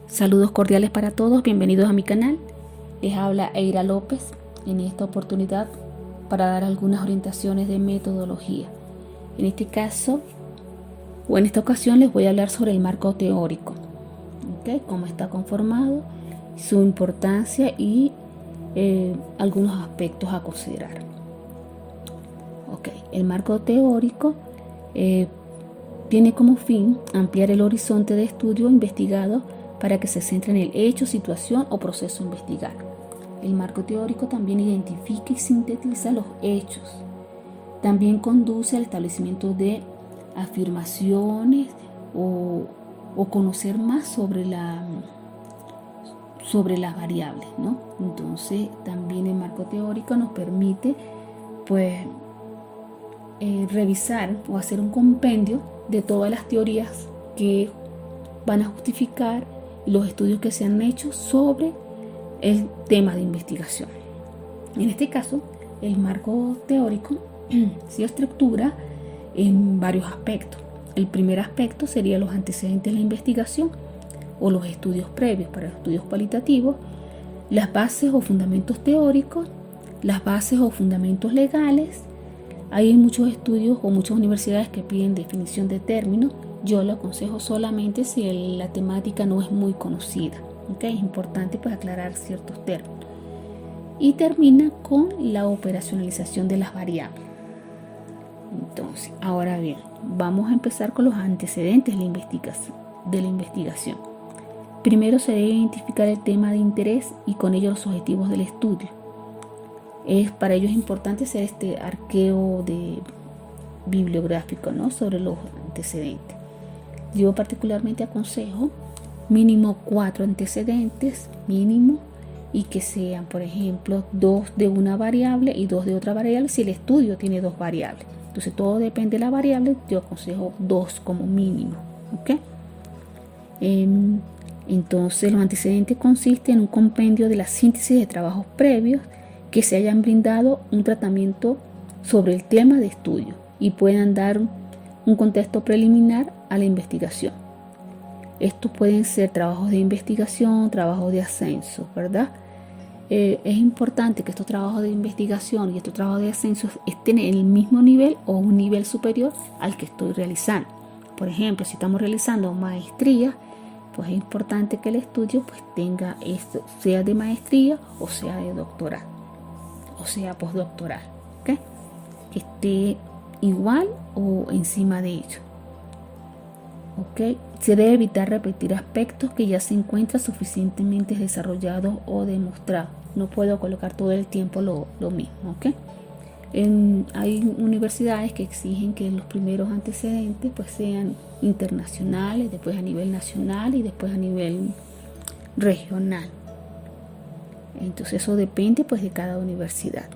Saludos cordiales para todos, bienvenidos a mi canal. Les habla Eira López en esta oportunidad para dar algunas orientaciones de metodología. En este caso, o en esta ocasión, les voy a hablar sobre el marco teórico, cómo está conformado, su importancia y algunos aspectos a considerar. El marco teórico tiene como fin ampliar el horizonte de estudio investigado para que se centre en el hecho, situación o proceso a investigar. El marco teórico también identifica y sintetiza los hechos. También conduce al establecimiento de afirmaciones o conocer más sobre las variables, ¿no? Entonces, también el marco teórico nos permite, revisar o hacer un compendio de todas las teorías que van a justificar los estudios que se han hecho sobre el tema de investigación. En este caso, el marco teórico se estructura en varios aspectos. El primer aspecto sería los antecedentes de la investigación o los estudios previos para estudios cualitativos, las bases o fundamentos teóricos, las bases o fundamentos legales. Hay muchos estudios o muchas universidades que piden definición de términos. Yo lo aconsejo solamente si la temática no es muy conocida. Es importante aclarar ciertos términos. Y termina con la operacionalización de las variables. Entonces, ahora bien, vamos a empezar con los antecedentes de la investigación. Primero se debe identificar el tema de interés y con ello los objetivos del estudio. Para ello es importante hacer este arqueo bibliográfico, ¿no?, sobre los antecedentes. Yo particularmente aconsejo mínimo 4 antecedentes, mínimo, y que sean, por ejemplo, 2 de una variable y 2 de otra variable si el estudio tiene 2 variables. Entonces todo depende de la variable, yo aconsejo 2 como mínimo. Entonces los antecedentes consisten en un compendio de la síntesis de trabajos previos que se hayan brindado un tratamiento sobre el tema de estudio y puedan dar un contexto preliminar a la investigación. Estos pueden ser trabajos de investigación, trabajos de ascenso, ¿verdad? Es importante que estos trabajos de investigación y estos trabajos de ascenso estén en el mismo nivel o un nivel superior al que estoy realizando. Por ejemplo, si estamos realizando maestría, es importante que el estudio tenga esto, sea de maestría o sea de doctorado, o sea postdoctoral, que esté igual o encima de ello. Se debe evitar repetir aspectos que ya se encuentran suficientemente desarrollados o demostrados. No puedo colocar todo el tiempo lo mismo. Hay universidades que exigen que los primeros antecedentes sean internacionales, después a nivel nacional y después a nivel regional. Entonces eso depende de cada universidad.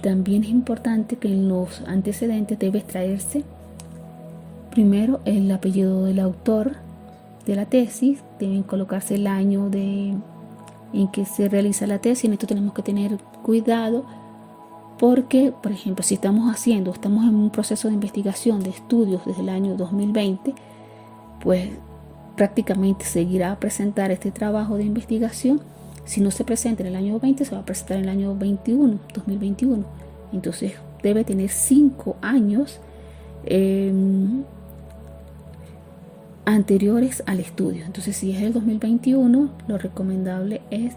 También es importante que en los antecedentes debe extraerse primero el apellido del autor de la tesis, deben colocarse el año en que se realiza la tesis. En esto tenemos que tener cuidado porque, por ejemplo, si estamos en un proceso de investigación de estudios desde el año 2020, prácticamente seguirá a presentar este trabajo de investigación. Si no se presenta en el año 20, se va a presentar en el año 2021. Entonces debe tener 5 años anteriores al estudio. Entonces, si es el 2021, lo recomendable es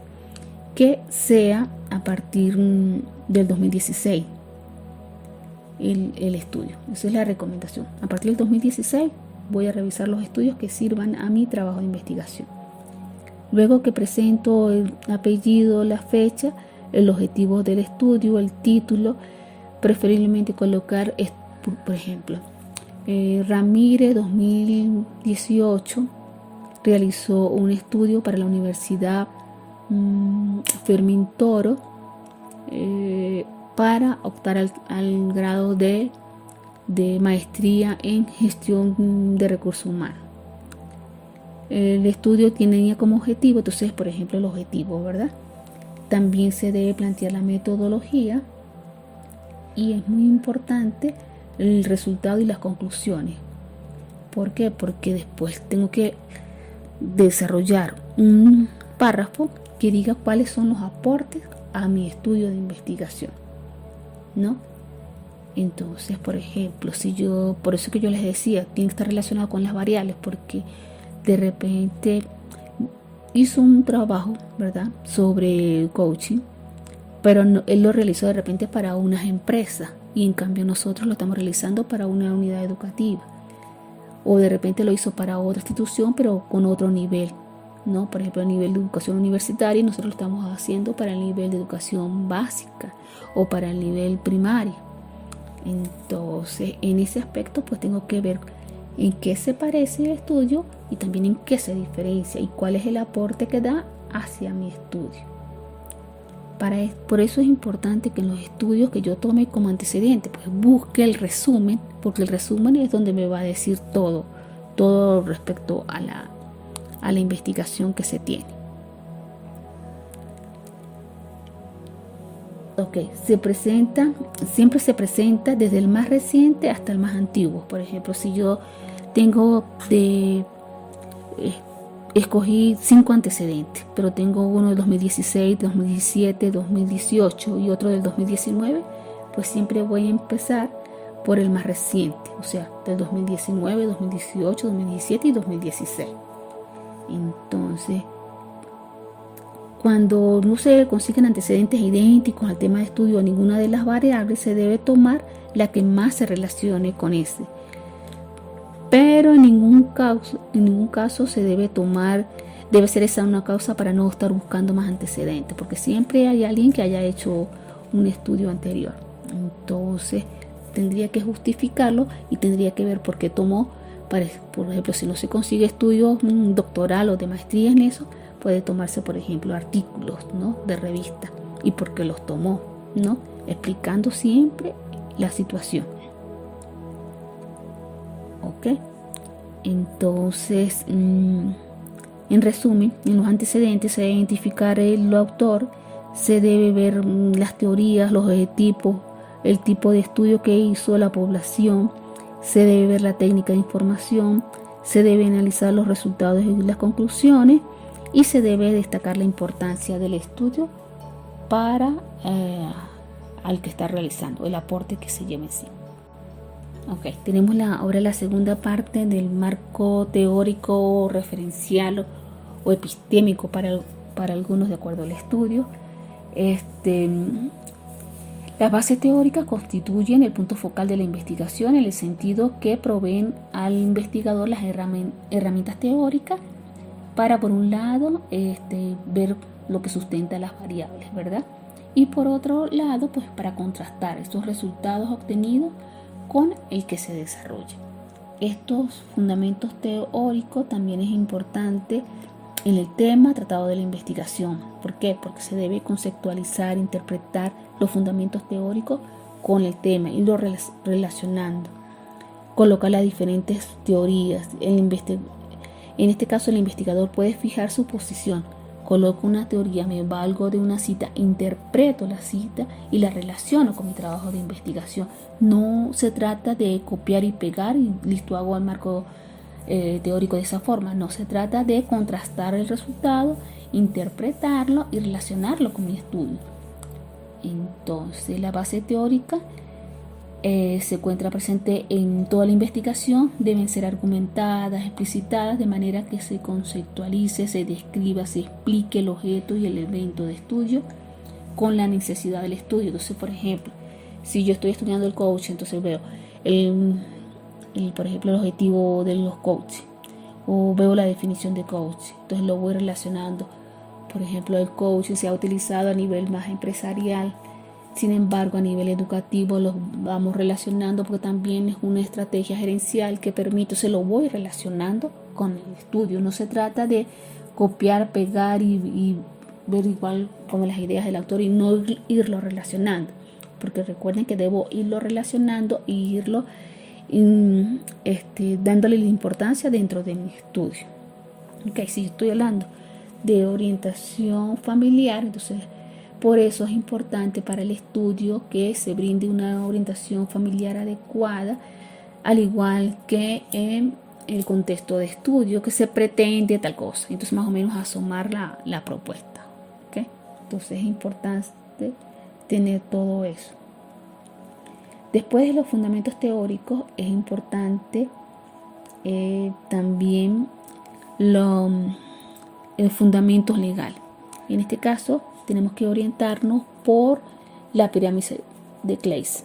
que sea a partir del 2016 el estudio. Esa es la recomendación. A partir del 2016 voy a revisar los estudios que sirvan a mi trabajo de investigación. Luego que presento el apellido, la fecha, el objetivo del estudio, el título, preferiblemente colocar, por ejemplo, Ramírez 2018 realizó un estudio para la Universidad Fermín Toro para optar al grado de maestría en gestión de recursos humanos. El estudio tenía como objetivo, entonces, por ejemplo, el objetivo, ¿verdad? También se debe plantear la metodología y es muy importante el resultado y las conclusiones. ¿Por qué? Porque después tengo que desarrollar un párrafo que diga cuáles son los aportes a mi estudio de investigación, ¿no? Entonces, por ejemplo, por eso que yo les decía, tiene que estar relacionado con las variables, porque de repente hizo un trabajo, ¿verdad?, sobre coaching, pero él lo realizó de repente para unas empresas y en cambio nosotros lo estamos realizando para una unidad educativa, o de repente lo hizo para otra institución pero con otro nivel, ¿no? Por ejemplo, a nivel de educación universitaria, nosotros lo estamos haciendo para el nivel de educación básica o para el nivel primario. Entonces, en ese aspecto, pues tengo que ver en qué se parece el estudio y también en qué se diferencia y cuál es el aporte que da hacia mi estudio. Por eso es importante que en los estudios que yo tome como antecedente, pues busque el resumen, porque el resumen es donde me va a decir todo respecto a la investigación que se tiene. Ok, siempre se presenta desde el más reciente hasta el más antiguo. Por ejemplo, si yo escogí 5 antecedentes, pero tengo uno del 2016, 2017, 2018 y otro del 2019, pues siempre voy a empezar por el más reciente, o sea, del 2019, 2018, 2017 y 2016. Entonces, cuando no se consiguen antecedentes idénticos al tema de estudio a ninguna de las variables, se debe tomar la que más se relacione con ese. Pero en ningún caso debe ser esa una causa para no estar buscando más antecedentes, porque siempre hay alguien que haya hecho un estudio anterior. Entonces, tendría que justificarlo y tendría que ver por qué tomó. Por ejemplo, si no se consigue estudio doctoral o de maestría en eso, puede tomarse, por ejemplo, artículos, ¿no?, de revista y por qué los tomó, ¿no?, explicando siempre la situación. Ok, entonces, en resumen, en los antecedentes se debe identificar el autor, se debe ver las teorías, los objetivos, el tipo de estudio que hizo, la población, se debe ver la técnica de información, se debe analizar los resultados y las conclusiones y se debe destacar la importancia del estudio para al que está realizando, el aporte que se lleva en sí. Ok, tenemos ahora la segunda parte del marco teórico, referencial o epistémico para algunos de acuerdo al estudio. Las bases teóricas constituyen el punto focal de la investigación en el sentido que proveen al investigador las herramientas teóricas para, por un lado, ver lo que sustenta las variables, ¿verdad? Y por otro lado, pues para contrastar estos resultados obtenidos con el que se desarrolla. Estos fundamentos teóricos también es importante en el tema tratado de la investigación. ¿Por qué? Porque se debe conceptualizar, interpretar los fundamentos teóricos con el tema, irlo relacionando, colocar las diferentes teorías. En este caso, el investigador puede fijar su posición. Coloco una teoría, me valgo de una cita, interpreto la cita y la relaciono con mi trabajo de investigación. No se trata de copiar y pegar y listo, hago el marco teórico de esa forma. No, se trata de contrastar el resultado, interpretarlo y relacionarlo con mi estudio. Entonces, la base teórica se encuentra presente en toda la investigación, deben ser argumentadas, explicitadas, de manera que se conceptualice, se describa, se explique el objeto y el evento de estudio con la necesidad del estudio. Entonces, por ejemplo, si yo estoy estudiando el coaching, entonces veo por ejemplo, el objetivo de los coaches, o veo la definición de coaching, entonces lo voy relacionando. Por ejemplo, el coaching se ha utilizado a nivel más empresarial. Sin embargo, a nivel educativo los vamos relacionando porque también es una estrategia gerencial que permite, se lo voy relacionando con el estudio. No se trata de copiar, pegar y ver igual como las ideas del autor y no irlo relacionando, porque recuerden que debo irlo relacionando e irlo dándole la importancia dentro de mi estudio. Ok, si estoy hablando de orientación familiar, entonces por eso es importante para el estudio que se brinde una orientación familiar adecuada, al igual que el contexto de estudio que se pretende, tal cosa. Entonces más o menos asomar la propuesta. ¿Okay? Entonces es importante tener todo eso. Después de los fundamentos teóricos es importante también los fundamentos legales. En este caso tenemos que orientarnos por la pirámide de Claes,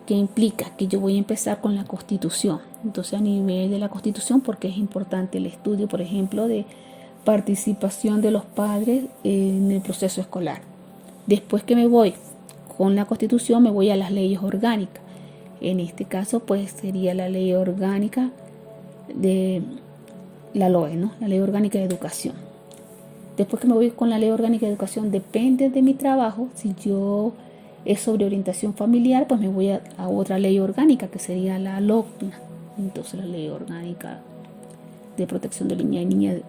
que implica que yo voy a empezar con la Constitución. Entonces a nivel de la Constitución, porque es importante el estudio, por ejemplo, de participación de los padres en el proceso escolar. Después que me voy con la Constitución, me voy a las leyes orgánicas. En este caso, pues sería la ley orgánica de la LOE, ¿no? La ley orgánica de educación. Después que me voy con la ley orgánica de educación, depende de mi trabajo. Si yo es sobre orientación familiar, pues me voy a otra ley orgánica que sería la LOCNA. Entonces la ley orgánica de protección de niñas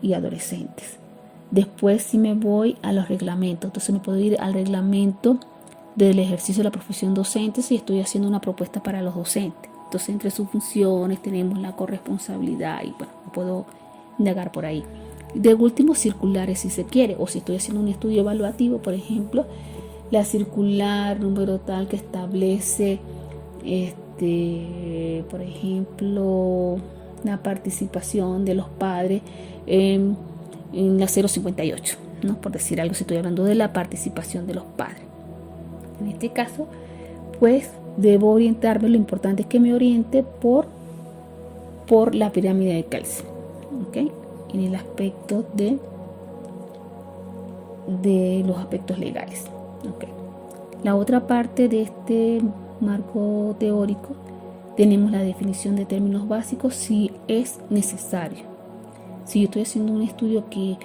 y adolescentes. Después si me voy a los reglamentos, entonces me puedo ir al reglamento del ejercicio de la profesión docente si estoy haciendo una propuesta para los docentes. Entonces entre sus funciones tenemos la corresponsabilidad y bueno, puedo indagar por ahí. De último, circulares si se quiere, o si estoy haciendo un estudio evaluativo, por ejemplo, la circular número tal que establece, por ejemplo, la participación de los padres en la 058, ¿no? Por decir algo, si estoy hablando de la participación de los padres. En este caso, pues debo orientarme, lo importante es que me oriente por la pirámide de Kelsen, ¿ok? En el aspecto de los aspectos legales. Okay. La otra parte de este marco teórico tenemos la definición de términos básicos si es necesario. Si yo estoy haciendo un estudio que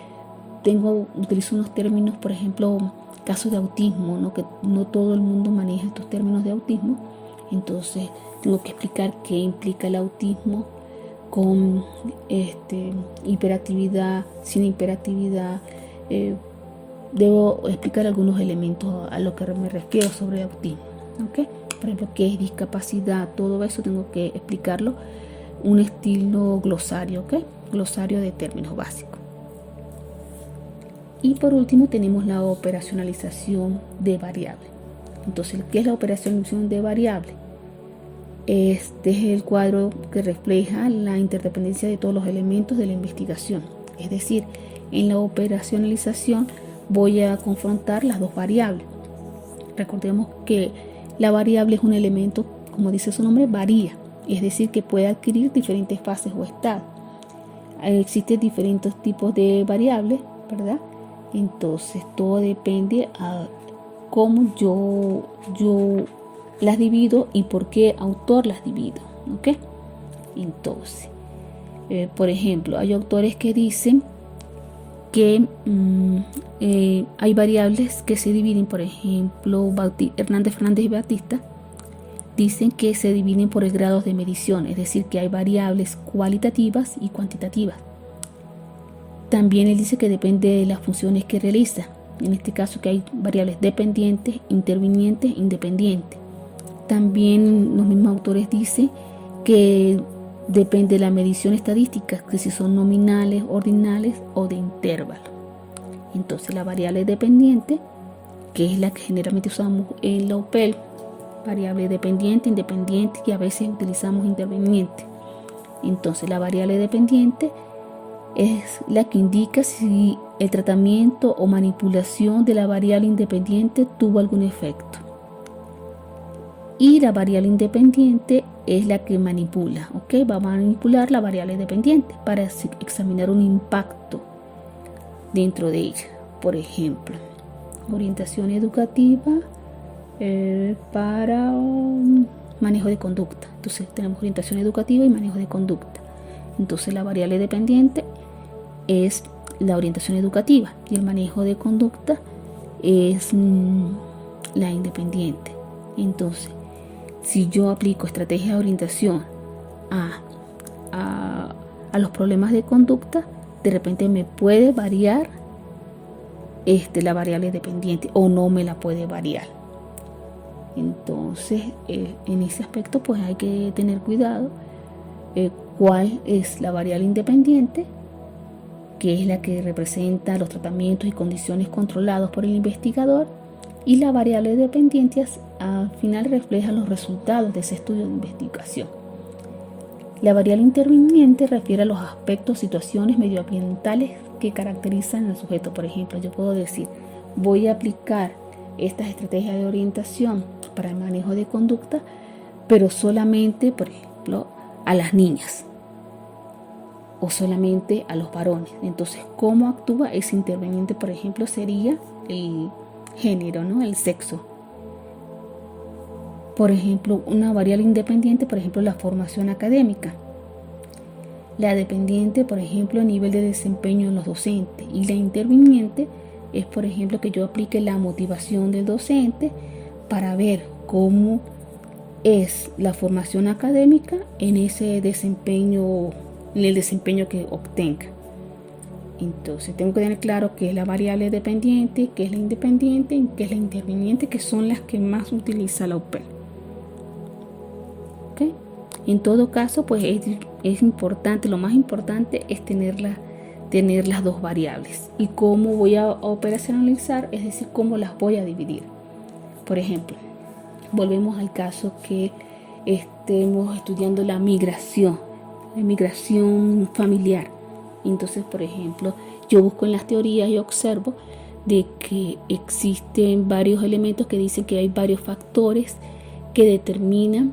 utilizo unos términos, por ejemplo, casos de autismo, ¿no? Que no todo el mundo maneja estos términos de autismo, entonces tengo que explicar qué implica el autismo con hiperactividad, sin hiperactividad. Debo explicar algunos elementos a lo que me refiero sobre el autismo, ¿okay? Por ejemplo, qué es discapacidad, todo eso tengo que explicarlo, un estilo glosario, ¿okay? Glosario de términos básicos. Y por último tenemos la operacionalización de variables. Entonces, ¿qué es la operacionalización de variables? Este es el cuadro que refleja la interdependencia de todos los elementos de la investigación. Es decir, en la operacionalización voy a confrontar las dos variables. Recordemos que la variable es un elemento, como dice su nombre, varía. Es decir, que puede adquirir diferentes fases o estados. Existen diferentes tipos de variables, ¿verdad? Entonces, todo depende a cómo yo las divido y por qué autor las divido, ¿ok? Entonces, por ejemplo, hay autores que dicen que hay variables que se dividen, por ejemplo, Hernández y Batista dicen que se dividen por grados de medición, es decir, que hay variables cualitativas y cuantitativas. También él dice que depende de las funciones que realiza, en este caso que hay variables dependientes, intervinientes, independientes. También los mismos autores dicen que depende de la medición estadística, que si son nominales, ordinales o de intervalo. Entonces la variable dependiente, que es la que generalmente usamos en la OPEL, variable dependiente, independiente y a veces utilizamos interviniente. Entonces la variable dependiente es la que indica si el tratamiento o manipulación de la variable independiente tuvo algún efecto. Y la variable independiente es la que manipula, ¿ok? Va a manipular la variable dependiente para examinar un impacto dentro de ella. Por ejemplo, orientación educativa para manejo de conducta. Entonces tenemos orientación educativa y manejo de conducta. Entonces la variable dependiente es la orientación educativa y el manejo de conducta es la independiente. Entonces, si yo aplico estrategias de orientación a los problemas de conducta, de repente me puede variar la variable dependiente o no me la puede variar. Entonces, en ese aspecto pues hay que tener cuidado cuál es la variable independiente, que es la que representa los tratamientos y condiciones controlados por el investigador, y la variable dependiente al final refleja los resultados de ese estudio de investigación. La variable interviniente refiere a los aspectos, situaciones medioambientales que caracterizan al sujeto. Por ejemplo, yo puedo decir, voy a aplicar estas estrategias de orientación para el manejo de conducta, pero solamente, por ejemplo, a las niñas o solamente a los varones. Entonces, ¿cómo actúa ese interviniente? Por ejemplo, sería el género, ¿no? El sexo. Por ejemplo, una variable independiente, por ejemplo, la formación académica. La dependiente, por ejemplo, el nivel de desempeño de los docentes. Y la interviniente es, por ejemplo, que yo aplique la motivación del docente para ver cómo es la formación académica en ese desempeño, en el desempeño que obtenga. Entonces tengo que tener claro qué es la variable dependiente, qué es la independiente y qué es la interviniente, que son las que más utiliza la UPEL. ¿Okay? En todo caso, pues es importante, lo más importante es tener las dos variables. ¿Y cómo voy a operacionalizar? Es decir, cómo las voy a dividir. Por ejemplo, volvemos al caso que estemos estudiando la migración familiar. Entonces, por ejemplo, yo busco en las teorías y observo de que existen varios elementos que dicen que hay varios factores que determinan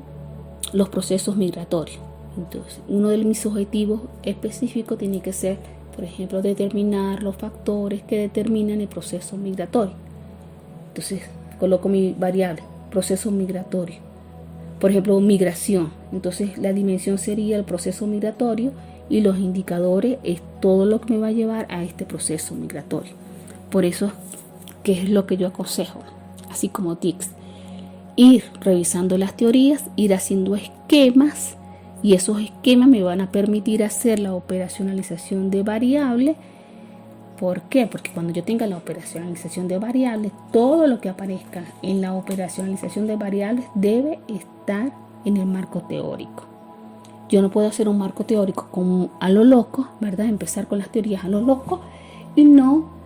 los procesos migratorios. Entonces, uno de mis objetivos específicos tiene que ser, por ejemplo, determinar los factores que determinan el proceso migratorio. Entonces, coloco mi variable, proceso migratorio. Por ejemplo, migración. Entonces, la dimensión sería el proceso migratorio y los indicadores es todo lo que me va a llevar a este proceso migratorio. Por eso, ¿qué es lo que yo aconsejo? Así como tics. Ir revisando las teorías, ir haciendo esquemas, y esos esquemas me van a permitir hacer la operacionalización de variables. ¿Por qué? Porque cuando yo tenga la operacionalización de variables, todo lo que aparezca en la operacionalización de variables debe estar en el marco teórico. Yo no puedo hacer un marco teórico como a lo loco, ¿verdad? Empezar con las teorías a lo loco y no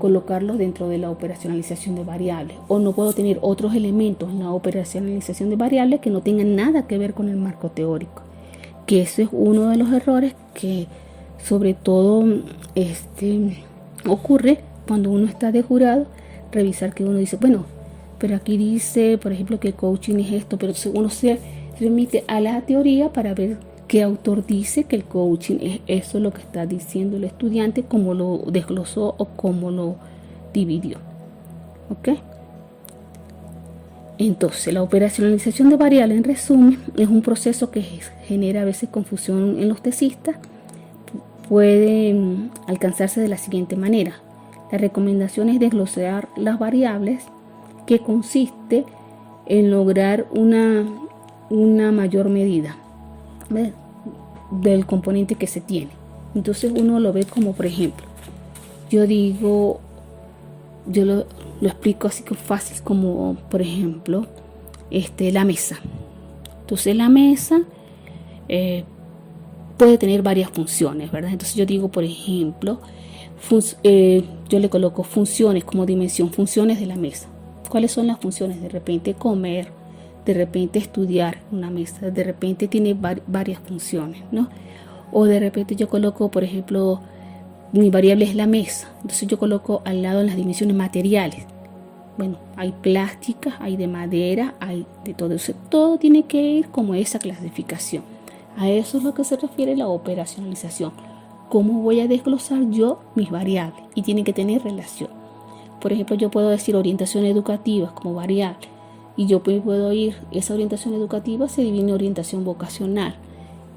colocarlos dentro de la operacionalización de variables. O no puedo tener otros elementos en la operacionalización de variables que no tengan nada que ver con el marco teórico. Que ese es uno de los errores que sobre todo ocurre cuando uno está de jurado, revisar que uno dice, bueno, pero aquí dice, por ejemplo, que el coaching es esto, pero uno se remite a la teoría para ver qué autor dice que el coaching es eso, lo que está diciendo el estudiante, cómo lo desglosó o cómo lo dividió. ¿Ok? Entonces, la operacionalización de variables, en resumen, es un proceso que genera a veces confusión en los tesistas. Puede alcanzarse de la siguiente manera. La recomendación es desglosar las variables, que consiste en lograr una mayor medida del componente que se tiene. Entonces uno lo ve como, por ejemplo, yo lo explico así que fácil, como por ejemplo la mesa. Entonces la mesa puede tener varias funciones, ¿verdad? Entonces yo digo, por ejemplo, yo le coloco funciones como dimensión, funciones de la mesa. ¿Cuáles son las funciones? De repente comer, de repente estudiar una mesa, de repente tiene varias funciones, ¿no? O de repente yo coloco, por ejemplo, mi variable es la mesa, entonces yo coloco al lado las dimensiones materiales. Bueno, hay plásticas, hay de madera, hay de todo eso. Todo tiene que ir como esa clasificación. A eso es lo que se refiere la operacionalización. ¿Cómo voy a desglosar yo mis variables? Y tiene que tener relación. Por ejemplo, yo puedo decir orientación educativa como variable. Y yo puedo ir, esa orientación educativa se divide en orientación vocacional.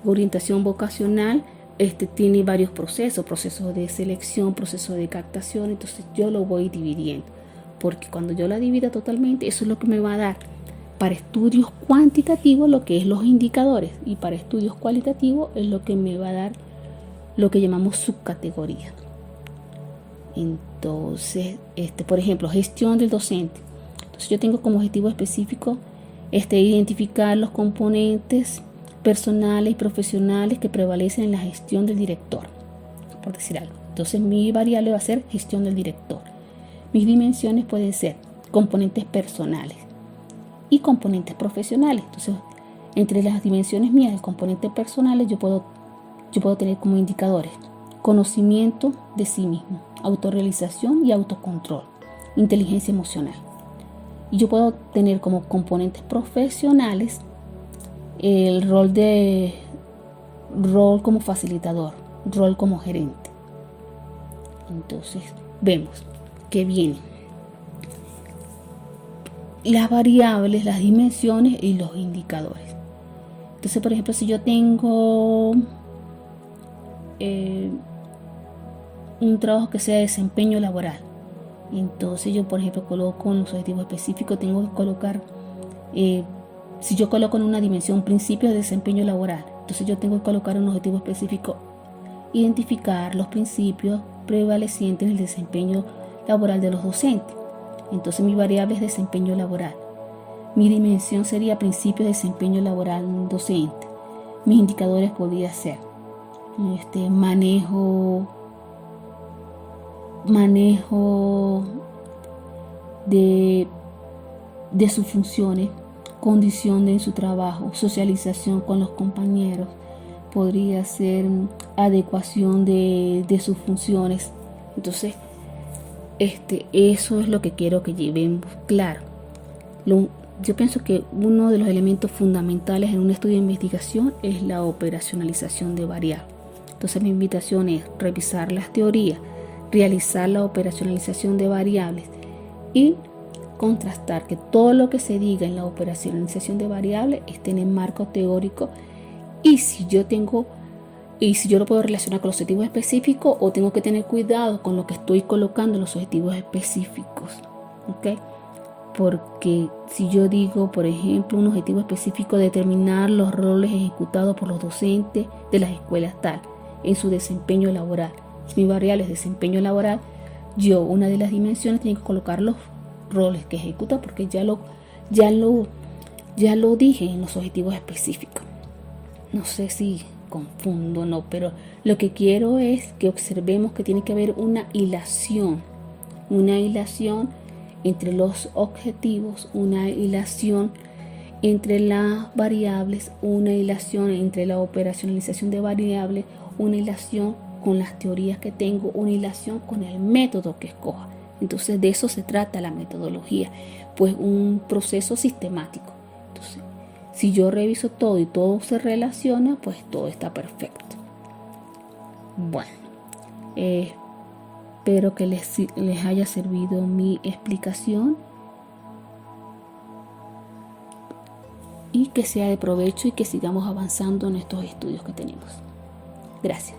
Orientación vocacional tiene varios procesos de selección, procesos de captación. Entonces yo lo voy dividiendo. Porque cuando yo la divida totalmente, eso es lo que me va a dar para estudios cuantitativos lo que es los indicadores. Y para estudios cualitativos es lo que me va a dar lo que llamamos subcategorías. Entonces, por ejemplo, gestión del docente. Entonces yo tengo como objetivo específico identificar los componentes personales y profesionales que prevalecen en la gestión del director, por decir algo. Entonces mi variable va a ser gestión del director. Mis dimensiones pueden ser componentes personales y componentes profesionales. Entonces, entre las dimensiones mías de componentes personales, yo puedo tener como indicadores conocimiento de sí mismo, autorrealización y autocontrol, inteligencia emocional. Y yo puedo tener como componentes profesionales el rol como facilitador, rol como gerente. Entonces, vemos que vienen las variables, las dimensiones y los indicadores. Entonces, por ejemplo, si yo tengo un trabajo que sea de desempeño laboral, entonces yo, por ejemplo, coloco en los objetivos específicos, tengo que colocar, si yo coloco en una dimensión principios de desempeño laboral, entonces yo tengo que colocar en un objetivo específico, identificar los principios prevalecientes en el desempeño laboral de los docentes. Entonces mi variable es desempeño laboral. Mi dimensión sería principios de desempeño laboral docente. Mis indicadores podrían ser manejo de sus funciones, condición de su trabajo, socialización con los compañeros, podría ser adecuación de sus funciones. Entonces, eso es lo que quiero que llevemos claro. Yo pienso que uno de los elementos fundamentales en un estudio de investigación es la operacionalización de variables. Entonces mi invitación es revisar las teorías, realizar la operacionalización de variables y contrastar que todo lo que se diga en la operacionalización de variables esté en el marco teórico, y si yo lo puedo relacionar con los objetivos específicos, o tengo que tener cuidado con lo que estoy colocando en los objetivos específicos, ¿ok? Porque si yo digo, por ejemplo, un objetivo específico, determinar los roles ejecutados por los docentes de las escuelas tal en su desempeño laboral. Si mi variable es desempeño laboral, yo una de las dimensiones tengo que colocar los roles que ejecuta, porque ya lo dije en los objetivos específicos. No sé si confundo o no, pero lo que quiero es que observemos que tiene que haber una hilación entre los objetivos, una hilación entre las variables, una hilación entre la operacionalización de variables, una hilación con las teorías que tengo, una hilación con el método que escoja. Entonces de eso se trata la metodología, pues un proceso sistemático. Entonces, si yo reviso todo y todo se relaciona, pues todo está perfecto. Bueno, espero que les haya servido mi explicación y que sea de provecho y que sigamos avanzando en estos estudios que tenemos. Gracias.